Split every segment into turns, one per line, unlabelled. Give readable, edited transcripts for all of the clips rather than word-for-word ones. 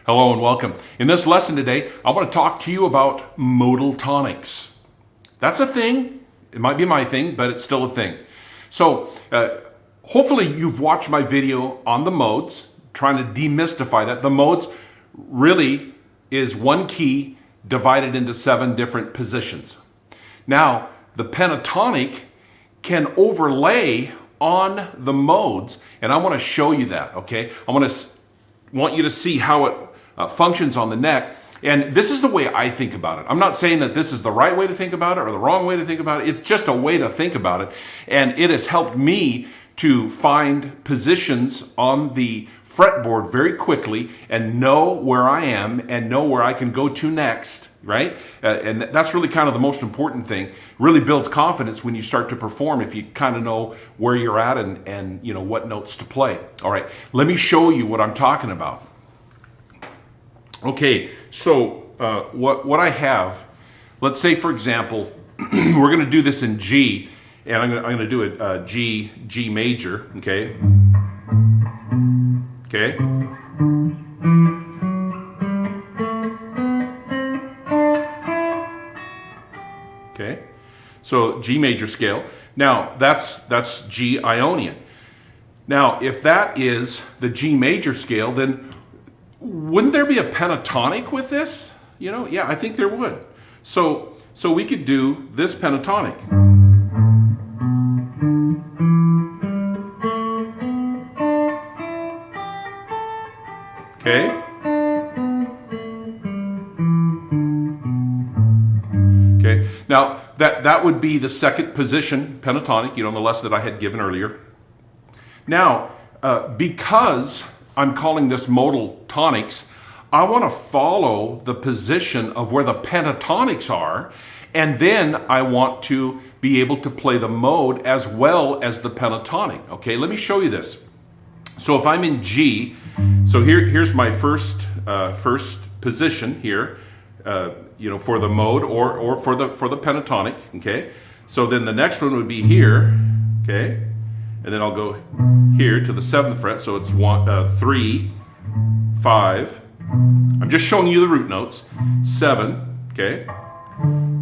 Hello and welcome. In this lesson today, I want to talk to you about modal tonics. That's a thing. It might be my thing, but it's still a thing. So hopefully you've watched my video on the modes, trying to demystify that. The modes really is one key divided into 7 different positions. Now, the pentatonic can overlay on the modes, and I want to show you that, okay? I want you to see how it functions on the neck. And this is the way I think about it. I'm not saying that this is the right way to think about it or the wrong way to think about it. It's just a way to think about it. And it has helped me to find positions on the fretboard very quickly and know where I am and know where I can go to next, right? And that's really kind of the most important thing. Really builds confidence when you start to perform if you kind of know where you're at and you know what notes to play. All right, let me show you what I'm talking about. Okay, so what I have, let's say for example, we're going to do this in G, and I'm going to do it G major, okay? Okay. Okay. So G major scale. Now that's G Ionian. Now if that is the G major scale, then wouldn't there be a pentatonic with this? You know, yeah, I think there would. So we could do this pentatonic. Okay. Okay. Now that would be the second position pentatonic, you know, on the lesson that I had given earlier. Now, because I'm calling this modal tonics, I want to follow the position of where the pentatonics are, and then I want to be able to play the mode as well as the pentatonic. Okay, let me show you this. So if I'm in G, so here's my first position here, you know, for the mode or for the pentatonic. Okay, so then the next one would be here. Okay, and then I'll go here to the 7th fret. So it's 1, 3, 5. I'm just showing you the root notes. 7. Okay,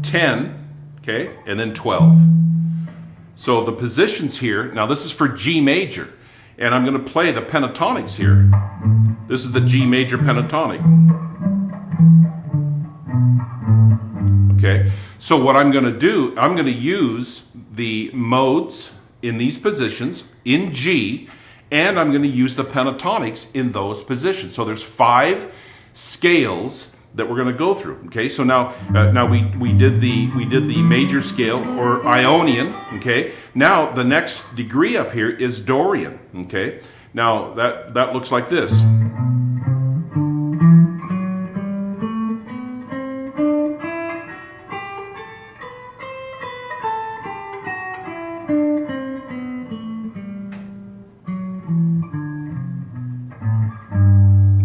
10. Okay, and then 12. So the positions here. Now this is for G major. And I'm going to play the pentatonics here. This is the G major pentatonic. Okay, so what I'm going to do, I'm going to use the modes in these positions in G, and I'm going to use the pentatonics in those positions. So there's 5 scales that we're going to go through. Okay, so now we did the major scale or Ionian. Okay, now the next degree up here is Dorian. Okay, now that looks like this.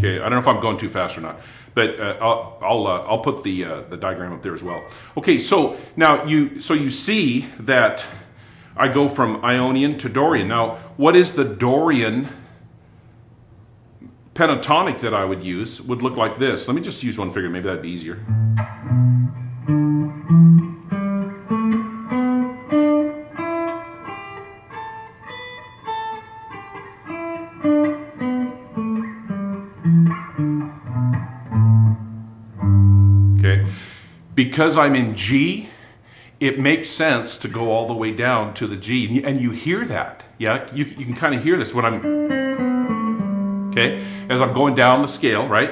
Okay, I don't know if I'm going too fast or not, but I'll put the diagram up there as well. Okay, so now you see that I go from Ionian to Dorian. Now, what is the Dorian pentatonic that I would use? Would look like this. Let me just use one finger. Maybe that'd be easier. Because I'm in G, it makes sense to go all the way down to the G. And you hear that, yeah? You can kind of hear this when I'm, okay? As I'm going down the scale, right?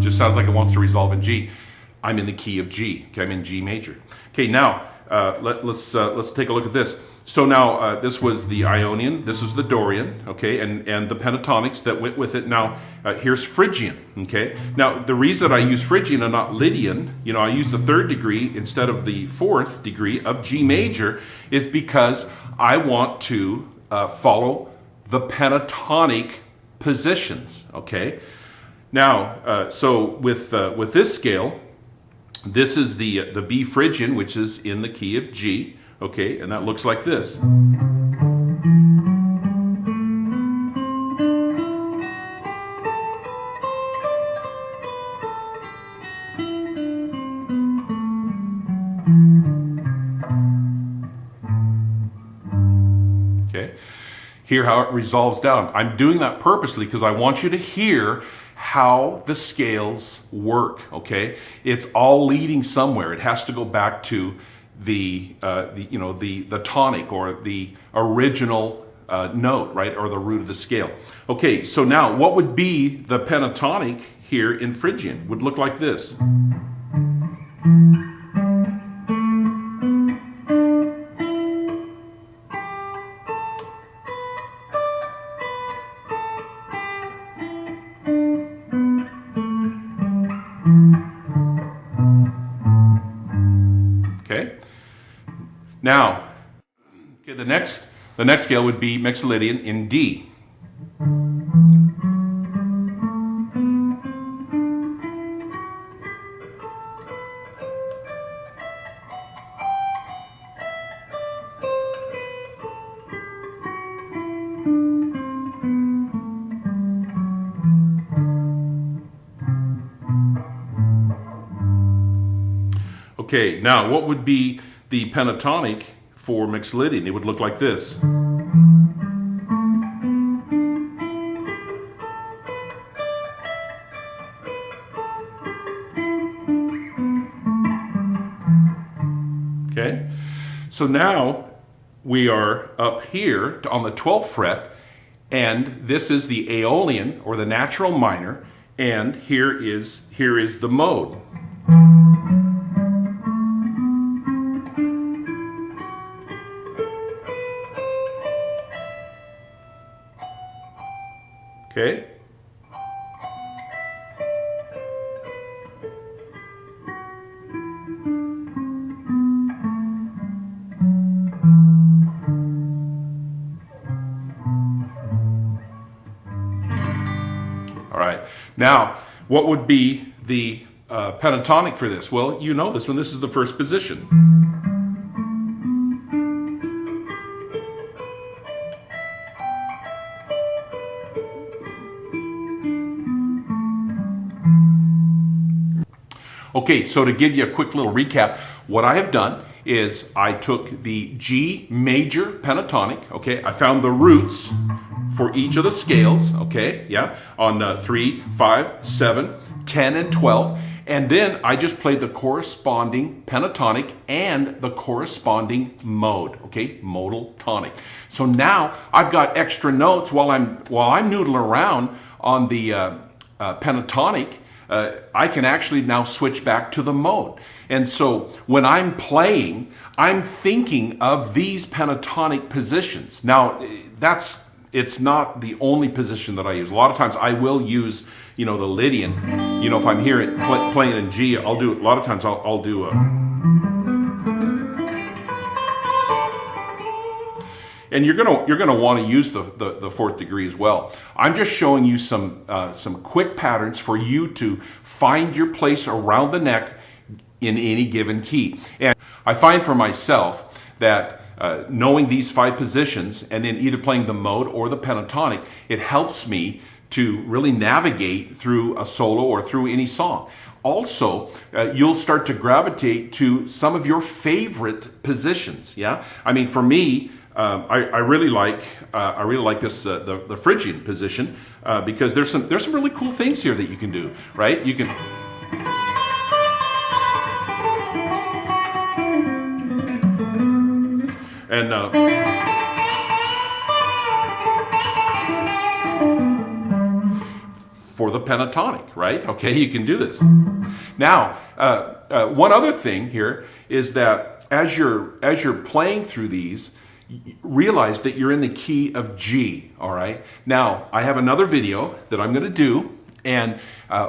Just sounds like it wants to resolve in G. I'm in the key of G, okay? I'm in G major. Okay, now, let's take a look at this. So now this was the Ionian, this was the Dorian, okay, and the pentatonics that went with it. Now here's Phrygian, okay. Now the reason I use Phrygian and not Lydian, you know, I use the 3rd degree instead of the 4th degree of G major, is because I want to follow the pentatonic positions, okay. Now, so with this scale, this is the B Phrygian, which is in the key of G. Okay, and that looks like this. Hear how it resolves down. I'm doing that purposely because I want you to hear how the scales work, okay? It's all leading somewhere. It has to go back to the tonic or the original note, right? Or the root of the scale. Okay, so now what would be the pentatonic here in Phrygian? Would look like this. Okay. Now, okay, the next scale would be Mixolydian in D. Okay, now what would be the pentatonic for Mixolydian? It would look like this. Okay, so now we are up here on the 12th fret, and this is the Aeolian or the natural minor, and here is the mode. Okay? All right. Now, what would be the pentatonic for this? Well, you know this one. This is the first position. Okay, so to give you a quick little recap, what I have done is I took the G major pentatonic, okay, I found the roots for each of the scales, okay, yeah, on 3, 5, 7, 10, and 12, and then I just played the corresponding pentatonic and the corresponding mode, okay, modal tonic. So now I've got extra notes while I'm noodling around on the pentatonic. I can actually now switch back to the mode. And so when I'm playing, I'm thinking of these pentatonic positions. Now, it's not the only position that I use. A lot of times I will use, the Lydian. If I'm here playing in G, I'll do, a lot of times I'll do a... And you're gonna want to use the fourth degree as well. I'm just showing you some quick patterns for you to find your place around the neck in any given key. And I find for myself that knowing these 5 positions and then either playing the mode or the pentatonic, it helps me to really navigate through a solo or through any song. Also, you'll start to gravitate to some of your favorite positions. Yeah, I mean, for me, I really like this the Phrygian position because there's some really cool things here that you can do, right? You can. And for the pentatonic, right? Okay, you can do this. Now, one other thing here is that as you're playing through these, realize that you're in the key of G, all right? Now, I have another video that I'm going to do, and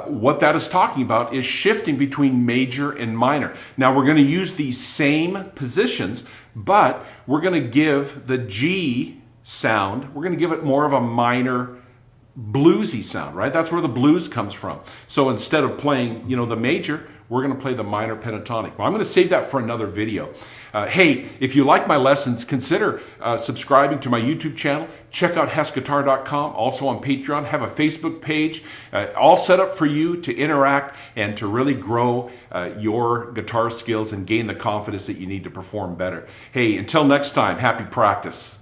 what that is talking about is shifting between major and minor. Now, we're going to use these same positions, but we're going to give the G sound, we're going to give it more of a minor bluesy sound, right? That's where the blues comes from. So instead of playing, the major, we're going to play the minor pentatonic. Well, I'm going to save that for another video. Hey, if you like my lessons, consider subscribing to my YouTube channel. Check out HessGuitar.com. Also on Patreon, have a Facebook page, all set up for you to interact and to really grow your guitar skills and gain the confidence that you need to perform better. Hey, until next time, happy practice.